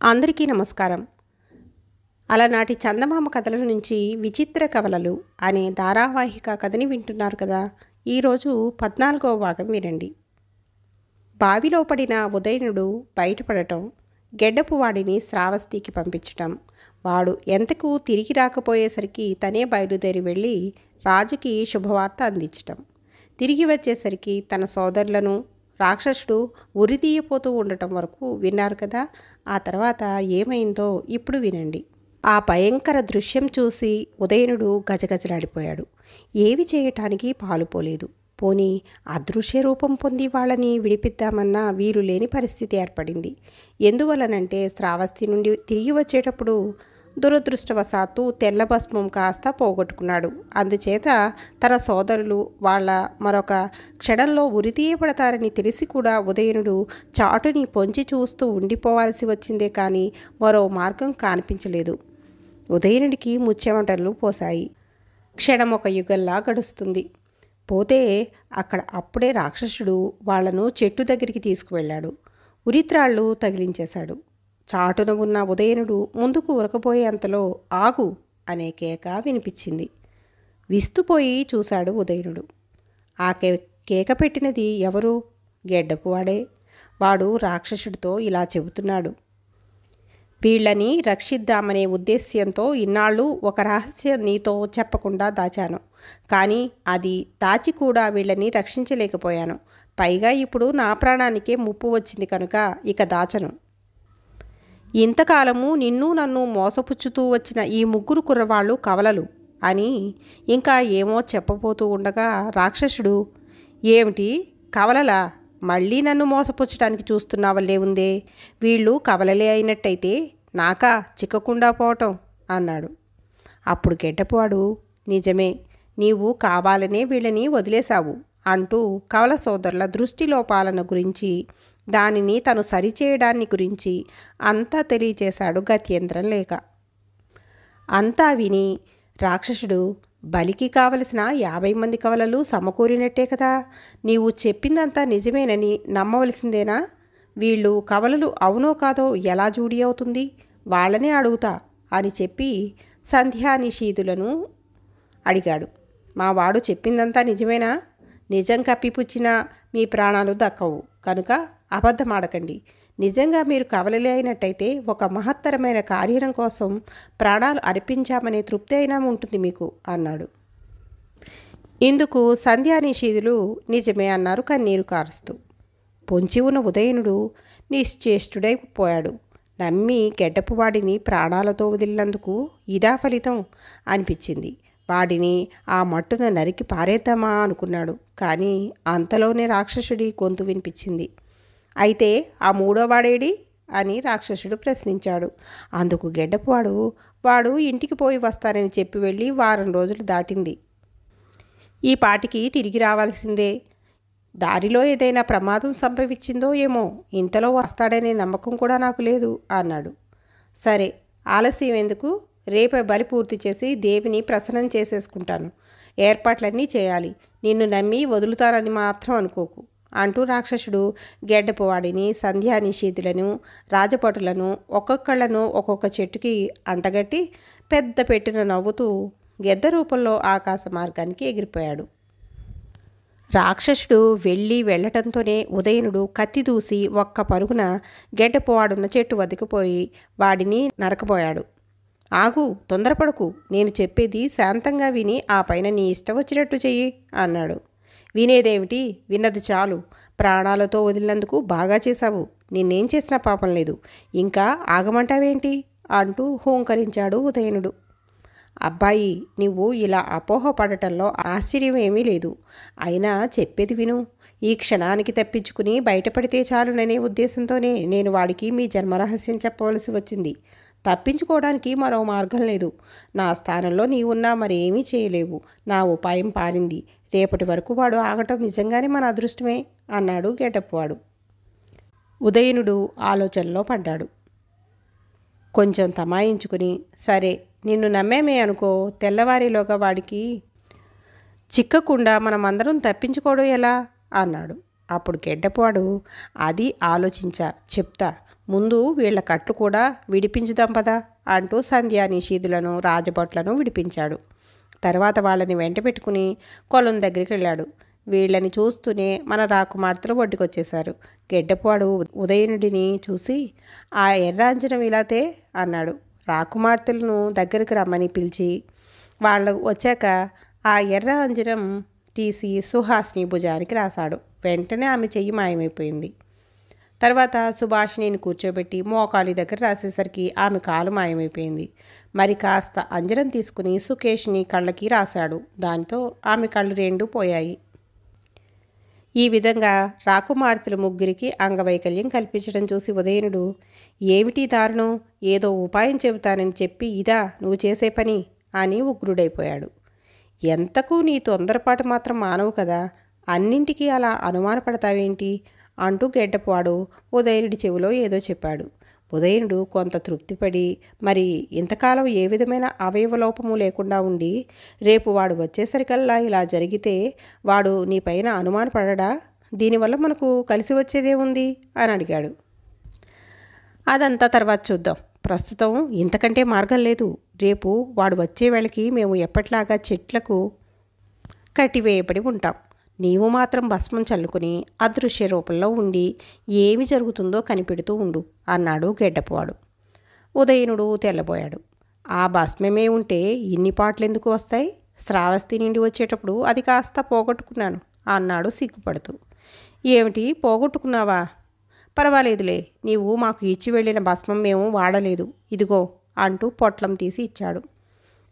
అందరికీ నమస్కారం. అలనాటి చందమామ కథల నుంచి విచిత్ర కవలలు అనే ధారావాహిక కథని వింటున్నారు కదా. ఈరోజు 14వ భాగం వినండి. బావిలో పడిన ఉదయనుడు బయటపడటం, గెడ్డపు వాడిని శ్రావస్తికి పంపించటం, వాడు ఎంతకు తిరిగి రాకపోయేసరికి తనే బయలుదేరి వెళ్ళి రాజుకి శుభవార్త అందించటం, తిరిగి వచ్చేసరికి తన సోదరులను రాక్షసుడు ఉరితీయపోతూ ఉండటం వరకు విన్నారు కదా. ఆ తర్వాత ఏమైందో ఇప్పుడు వినండి. ఆ భయంకర దృశ్యం చూసి ఉదయనుడు గజగజలాడిపోయాడు. ఏవి చేయటానికి పాలుపోలేదు. పోనీ అదృశ్య రూపం పొంది వాళ్ళని విడిపిద్దామన్నా వీలు లేని పరిస్థితి ఏర్పడింది. ఎందువలనంటే శ్రావస్తి నుండి తిరిగి వచ్చేటప్పుడు దురదృష్టవశాత్తు తెల్ల భస్మం కాస్త పోగొట్టుకున్నాడు. అందుచేత తన సోదరులు వాళ్ళ మరొక క్షణంలో ఉరితీయబడతారని తెలిసి కూడా ఉదయనుడు చాటుని పొంచి చూస్తూ ఉండిపోవాల్సి వచ్చిందే కానీ మరో మార్గం కనిపించలేదు. ఉదయనుడికి ముచ్చెమటలు పోసాయి. క్షణం ఒక యుగంలా గడుస్తుంది. పోతే అప్పుడే రాక్షసుడు వాళ్లను చెట్టు దగ్గరికి తీసుకువెళ్ళాడు. ఉరిత్రాళ్ళు తగిలించేశాడు. చాటున ఉన్న ఉదయనుడు ముందుకు ఉరకపోయే అంతలో ఆగు అనే కేక వినిపించింది. విస్తుపోయి చూశాడు ఉదయనుడు. ఆ కేక పెట్టినది ఎవరు? గెడ్డపు వాడే. వాడు రాక్షసుడితో ఇలా చెబుతున్నాడు: వీళ్ళని రక్షిద్దామనే ఉద్దేశ్యంతో ఇన్నాళ్ళు ఒక రహస్యం నీతో చెప్పకుండా దాచాను. కానీ అది దాచి కూడా వీళ్ళని రక్షించలేకపోయాను. పైగా ఇప్పుడు నా ప్రాణానికే ముప్పు వచ్చింది కనుక ఇక దాచను. ఇంతకాలము నిన్ను నన్ను మోసపుచ్చుతూ వచ్చిన ఈ ముగ్గురు కుర్రవాళ్ళు కవలలు అని ఇంకా ఏమో చెప్పబోతూ ఉండగా రాక్షసుడు, ఏమిటి కవలలా? మళ్ళీ నన్ను మోసపుచ్చడానికి చూస్తున్నావల్లే ఉందే. వీళ్ళు కవలలే అయినట్టయితే నాకా చిక్కకుండా పోవటం అన్నాడు. అప్పుడు గెడ్డపువాడు, నిజమే, నీవు కావాలనే వీళ్ళని వదిలేశావు అంటూ కవల సోదరుల దృష్టిలోపాలను గురించి, దానిని తను సరిచేయడాన్ని గురించి అంతా తెలియచేశాడు గత్యంతరం లేక. అంతా విని రాక్షసుడు, బలికి కావలసిన 50 మంది కవలలు సమకూరినట్టే కదా. నీవు చెప్పిందంతా నిజమేనని నమ్మవలసిందేనా? వీళ్ళు కవలలు అవునో కాదో ఎలా జూడి అవుతుంది? వాళ్ళనే అడుగుతా అని చెప్పి సంధ్యానిషీధులను అడిగాడు. మా వాడు చెప్పిందంతా నిజమేనా? నిజం కప్పిపుచ్చినా మీ ప్రాణాలు దక్కవు కనుక అబద్ధమాడకండి. నిజంగా మీరు కవలలే అయినట్టయితే ఒక మహత్తరమైన కార్యం కోసం ప్రాణాలు అర్పించామనే తృప్తి అయినా ఉంటుంది మీకు అన్నాడు. ఇందుకు సంధ్యానిషీధులు నిజమే అన్నారు కన్నీరు కారుస్తూ. పొంచి ఉన్న ఉదయనుడు నిశ్చేష్టుడైపోయాడు. నమ్మి గెడ్డపువాడిని ప్రాణాలతో వదిలినందుకు ఇదా ఫలితం అనిపించింది. వాడిని ఆ మట్టున నరికి పారేద్దామా అనుకున్నాడు. కానీ అంతలోనే రాక్షసుడి గొంతు వినిపించింది. అయితే ఆ మూడోవాడేడి అని రాక్షసుడు ప్రశ్నించాడు. అందుకు గెడ్డపువాడు, వాడు ఇంటికి పోయి వస్తానని చెప్పి వెళ్ళి వారం రోజులు దాటింది. ఈ పాటికి తిరిగి రావాల్సిందే. దారిలో ఏదైనా ప్రమాదం సంభవించిందో ఏమో, ఇంతలో వస్తాడనే నమ్మకం కూడా నాకు లేదు అన్నాడు. సరే, ఆలస్యం ఎందుకు? రేపే బలి పూర్తి చేసి దేవిని ప్రసన్నం చేసేసుకుంటాను. ఏర్పాట్లన్నీ చేయాలి. నిన్ను నమ్మి వదులుతానని మాత్రం అనుకోకు అంటూ రాక్షసుడు గెడ్డపువాడిని, సంధ్యానిషీధులను, రాజపటులను ఒక్కొక్కళ్లను ఒక్కొక్క చెట్టుకి అంటగట్టి పెద్ద పెట్టిన నవ్వుతూ గెద్ద రూపంలో ఆకాశ మార్గానికి ఎగిరిపోయాడు. రాక్షసుడు వెళ్ళటంతోనే ఉదయనుడు కత్తి దూసి ఒక్క పరుగున గెడ్డపువాడున్న చెట్టు వద్దకుపోయి వాడిని నరకబోయాడు. ఆగు, తొందరపడకు, నేను చెప్పేది శాంతంగా విని ఆ పైన నీ ఇష్టం వచ్చినట్టు చెయ్యి అన్నాడు. వినేదేమిటి? విన్నది చాలు. ప్రాణాలతో వదిలినందుకు బాగా చేశావు. నిన్నేం చేసినా పాపం లేదు. ఇంకా ఆగమంటావేంటి అంటూ హూంకరించాడు ఉదయనుడు. అబ్బాయి, నువ్వు ఇలా అపోహపడటంలో ఆశ్చర్యం ఏమీ లేదు. అయినా చెప్పేది విను. ఈ క్షణానికి తప్పించుకుని బయటపడితే చాలుననే ఉద్దేశంతోనే నేను వాడికి మీ జన్మరహస్యం చెప్పవలసి వచ్చింది. తప్పించుకోవడానికి మరో మార్గం లేదు. నా స్థానంలో నీవున్నా మరేమీ చేయలేవు. నా ఉపాయం పారింది. రేపటి వరకు వాడు ఆగటం నిజంగానే మన అదృష్టమే అన్నాడు గెడ్డపువాడు. ఉదయనుడు ఆలోచనలో పడ్డాడు. కొంచెం తమాయించుకుని, సరే నిన్ను నమ్మేమే అనుకో, తెల్లవారిలోగా వాడికి చిక్కకుండా మనమందరం తప్పించుకోవడం ఎలా అన్నాడు. అప్పుడు గెడ్డపువాడు, అది ఆలోచించా, చెప్తా. ముందు వీళ్ల కట్లు కూడా విడిపించుదాం పదా అంటూ సంధ్యానిషీదులను రాజభట్లను విడిపించాడు. తర్వాత వాళ్ళని వెంట పెట్టుకుని కొలం దగ్గరికి వెళ్ళాడు. వీళ్ళని చూస్తూనే మన రాకుమార్తెలు ఒడ్డుకొచ్చేశారు. గెడ్డపాడు ఉదయనుడిని చూసి, ఆ ఎర్రాంజనం ఇలాతే అన్నాడు. రాకుమార్తెలను దగ్గరికి రమ్మని పిలిచి వాళ్ళు వచ్చాక ఆ ఎర్ర అంజనం తీసి సుహాసిని భుజానికి రాశాడు. వెంటనే ఆమె చెయ్యి మాయమైపోయింది. తర్వాత సుభాషిణిని కూర్చోబెట్టి మోకాలి దగ్గర రాసేసరికి ఆమె కాలు మాయమైపోయింది. మరి కాస్త అంజనం తీసుకుని సుకేష్ని కళ్ళకి రాశాడు. దాంతో ఆమె కళ్ళు రెండు పోయాయి. ఈ విధంగా రాకుమార్తెలు ముగ్గురికి అంగవైకల్యం కల్పించడం చూసి ఉదయనుడు, ఏమిటి దారుణం, ఏదో ఉపాయం చెబుతానని చెప్పి ఇదా నువ్వు చేసే పని అని ఉగ్రుడైపోయాడు. ఎంతకు నీ తొందరపాటు మాత్రం మానవు కదా, అన్నింటికీ అలా అనుమానపడతావేంటి అంటూ గెడ్డపాడు ఉదయనుడి చెవిలో ఏదో చెప్పాడు. ఉదయనుడు కొంత తృప్తిపడి, మరి ఇంతకాలం ఏ విధమైన అవయవలోపము లేకుండా ఉండి రేపు వాడు వచ్చేసరికల్లా ఇలా జరిగితే వాడు నీపైన అనుమానపడడా? దీనివల్ల మనకు కలిసి వచ్చేదేముంది అని అడిగాడు. అదంతా తర్వాత చూద్దాం, ప్రస్తుతం ఇంతకంటే మార్గం లేదు. రేపు వాడు వచ్చే వేళకి మేము ఎప్పట్లాగా చెట్లకు కట్టివేయబడి ఉంటాం. నీవు మాత్రం భస్మం చల్లుకుని అదృశ్య రూపంలో ఉండి ఏమి జరుగుతుందో కనిపెడుతూ ఉండు అన్నాడు గెడ్డపువాడు. ఉదయనుడు తెల్లబోయాడు. ఆ భస్మమే ఉంటే ఇన్ని పాటలు ఎందుకు వస్తాయి? శ్రావస్తి నుండి వచ్చేటప్పుడు అది కాస్త పోగొట్టుకున్నాను అన్నాడు సిగ్గుపడుతూ. ఏమిటి పోగొట్టుకున్నావా? పర్వాలేదులే, నీవు మాకు ఇచ్చి వెళ్ళిన భస్మం మేము వాడలేదు, ఇదిగో అంటూ పొట్లం తీసి ఇచ్చాడు.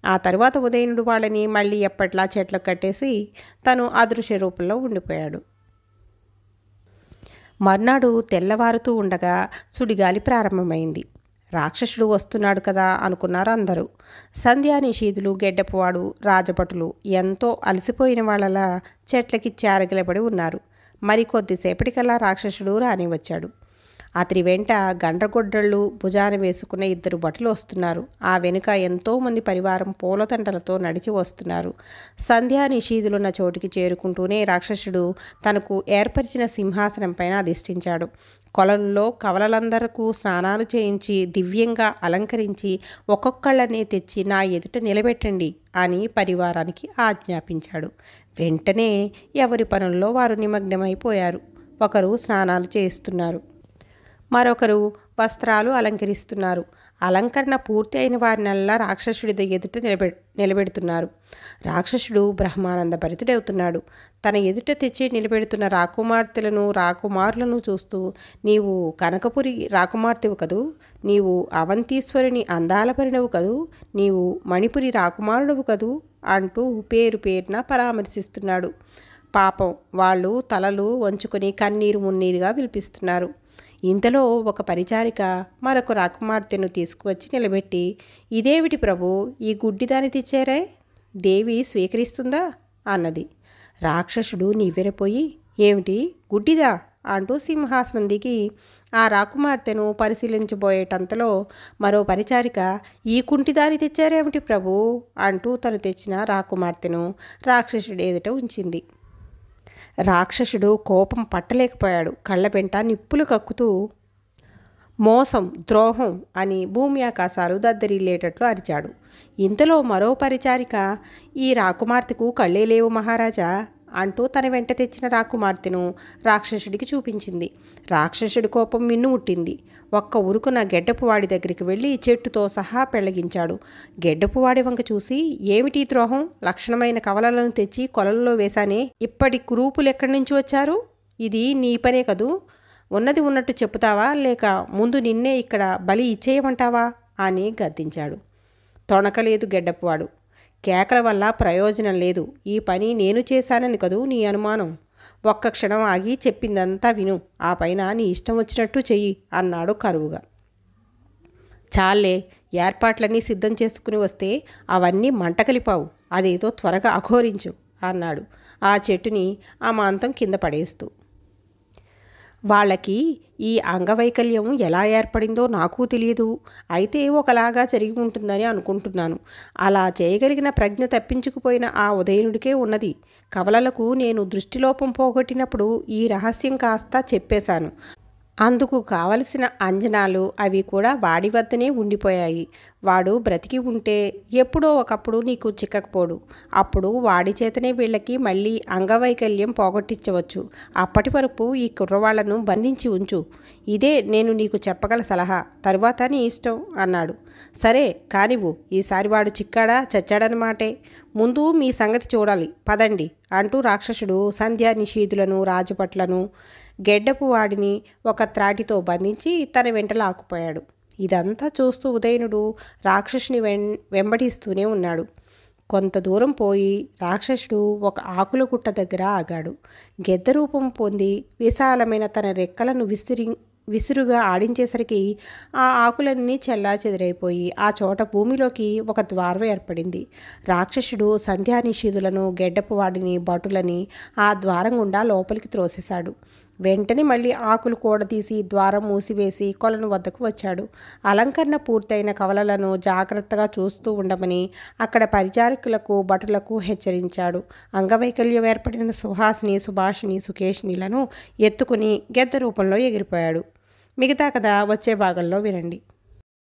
ఆ తరువాత ఉదయనుడు వాళ్ళని మళ్ళీ ఎప్పట్లా చెట్లకు కట్టేసి తను అదృశ్య రూపంలో ఉండిపోయాడు. మర్నాడు తెల్లవారుతూ ఉండగా సుడిగాలి ప్రారంభమైంది. రాక్షసుడు వస్తున్నాడు కదా అనుకున్నారు అందరూ. సంధ్యానిషీదులు, గెడ్డపువాడు, రాజభటులు ఎంతో అలసిపోయిన వాళ్ళలా చెట్లకి చారగిలబడి ఉన్నారు. మరి కొద్దిసేపటికల్లా రాక్షసుడు రాని వచ్చాడు. అతని వెంట గండ్రగొడ్డళ్ళు భుజాన వేసుకున్న 2 భటులు వస్తున్నారు. ఆ వెనుక ఎంతోమంది పరివారం పూలతండలతో నడిచి వస్తున్నారు. సంధ్యానిషీదులున్న చోటికి చేరుకుంటూనే రాక్షసుడు తనకు ఏర్పరిచిన సింహాసనం పైన అధిష్ఠించాడు. కొలంలో కవలలందరకు స్నానాలు చేయించి దివ్యంగా అలంకరించి ఒక్కొక్కళ్ళనే తెచ్చి నా ఎదుట నిలబెట్టండి అని పరివారానికి ఆజ్ఞాపించాడు. వెంటనే ఎవరి పనుల్లో వారు నిమగ్నమైపోయారు. ఒకరు స్నానాలు చేయిస్తున్నారు, మరొకరు వస్త్రాలు అలంకరిస్తున్నారు. అలంకరణ పూర్తి అయిన వారినల్లా రాక్షసుడి ఎదుట నిలబెడుతున్నారు. రాక్షసుడు బ్రహ్మానంద భరితుడవుతున్నాడు. తన ఎదుట తెచ్చి నిలబెడుతున్న రాకుమార్తెలను, రాకుమారులను చూస్తూ, నీవు కనకపురి రాకుమార్తెవు కదూ, నీవు అవంతీశ్వరుని అందాల పరిణవు కదూ, నీవు మణిపురి రాకుమారుడవు కదూ అంటూ పేరు పేరున పరామర్శిస్తున్నాడు. పాపం వాళ్ళు తలలు వంచుకొని కన్నీరు మున్నీరుగా విలిపిస్తున్నారు. ఇంతలో ఒక పరిచారిక మరొక రాకుమార్తెను తీసుకువచ్చి నిలబెట్టి, ఇదేమిటి ప్రభు, ఈ గుడ్డిదాన్ని తెచ్చారే, దేవి స్వీకరిస్తుందా అన్నది. రాక్షసుడు నివ్వెరపోయి, ఏమిటి గుడ్డిదా అంటూ సింహాసనం దిగి ఆ రాకుమార్తెను పరిశీలించబోయేటంతలో మరో పరిచారిక, ఈ కుంటిదాన్ని తెచ్చారేమిటి ప్రభు అంటూ తను తెచ్చిన రాకుమార్తెను రాక్షసుడి ఎదుట ఉంచింది. రాక్షసుడు కోపం పట్టలేకపోయాడు. కళ్ళపెంట నిప్పులు కక్కుతూ మోసం, ద్రోహం అని భూమి ఆకాశాలు దద్దరిల్లేటట్లు అరిచాడు. ఇంతలో మరో పరిచారిక, ఈ రాకుమార్తెకు కళ్ళే లేవు మహారాజా అంటూ తన వెంట తెచ్చిన రాకుమార్తెను రాక్షసుడికి చూపించింది. రాక్షసుడి కోపం మిన్నుముట్టింది. ఒక్క ఉరుకున గెడ్డపువాడి దగ్గరికి వెళ్ళి చెట్టుతో సహా పెళ్లగించాడు. గెడ్డపువాడి వంక చూసి, ఏమిటి ద్రోహం, లక్షణమైన కవలలను తెచ్చి కొలంలో వేశానే, ఇప్పటి కురూపులు ఎక్కడి నుంచి వచ్చారు? ఇది నీ పనే కదూ, ఉన్నది ఉన్నట్టు చెప్పుతావా, లేక ముందు నిన్నే ఇక్కడ బలి ఇచ్చేయమంటావా అని గద్దించాడు. తొణకలేదు గెడ్డపువాడు. కేకల వల్ల ప్రయోజనం లేదు, ఈ పని నేను చేశానని కదూ నీ అనుమానం, ఒక్క క్షణం ఆగి చెప్పిందంతా విను, ఆ పైన నీ ఇష్టం వచ్చినట్టు చెయ్యి అన్నాడు కరువుగా. చాలే, ఏర్పాట్లన్నీ సిద్ధం చేసుకుని వస్తే అవన్నీ మంట కలిపావు, అదేదో త్వరగా అఘోరించు అన్నాడు ఆ చెట్టుని అమాంతం కింద పడేస్తూ. వాళ్ళకి ఈ అంగవైకల్యం ఎలా ఏర్పడిందో నాకు తెలియదు, అయితే ఒకలాగా జరిగి ఉంటుందని అనుకుంటున్నాను. అలా చేయగలిగిన ప్రజ్ఞ తప్పించుకుపోయిన ఆ ఉదయనుడికే ఉన్నది. కవలలకు నేను దృష్టిలోపం పోగొట్టినప్పుడు ఈ రహస్యం కాస్త చెప్పేశాను. అందుకు కావలసిన అంజనాలు అవి కూడా వాడి వద్దనే ఉండిపోయాయి. వాడు బ్రతికి ఉంటే ఎప్పుడో ఒకప్పుడు నీకు చిక్కకపోడు. అప్పుడు వాడి చేతనే వీళ్ళకి మళ్ళీ అంగవైకల్యం పోగొట్టించవచ్చు. అప్పటి వరకు ఈ కుర్రవాళ్లను బంధించి ఉంచు. ఇదే నేను నీకు చెప్పగల సలహా. తరువాత నీ ఇష్టం అన్నాడు. సరే కానివ్వు. ఈసారి వాడు చిక్కాడా చచ్చాడనమాటే. ముందు మీ సంగతి చూడాలి, పదండి అంటూ రాక్షసుడు సంధ్యా నిషీధులను, రాజభట్లను, గెడ్డపు వాడిని ఒక త్రాటితో బంధించి తన వెంట లాక్కుపోయాడు. ఇదంతా చూస్తూ ఉదయనుడు రాక్షసుని వెంబడిస్తూనే ఉన్నాడు. కొంత దూరం పోయి రాక్షసుడు ఒక ఆకుల గుట్ట దగ్గర ఆగాడు. గెద్ద రూపం పొంది విశాలమైన తన రెక్కలను విసురుగా ఆడించేసరికి ఆ ఆకులన్నీ చెల్లాచెదురైపోయి ఆ చోట భూమిలోకి ఒక ద్వారం ఏర్పడింది. రాక్షసుడు సంధ్యానిషీధులను, గెడ్డపు వాడిని, భటులని ఆ ద్వారం గుండా లోపలికి త్రోసేశాడు. వెంటనే మళ్ళీ ఆకులు కూడదీసి ద్వారం మూసివేసి కొలను వద్దకు వచ్చాడు. అలంకరణ పూర్తయిన కవలలను జాగ్రత్తగా చూస్తూ ఉండమని అక్కడ పరిచారకులకు, భటులకు హెచ్చరించాడు. అంగవైకల్యం ఏర్పడిన సుహాసిని, సుభాషిణి, సుకేషినిలను ఎత్తుకుని గెద్ద రూపంలో ఎగిరిపోయాడు. మిగతా కథ వచ్చే భాగంలో వినండి.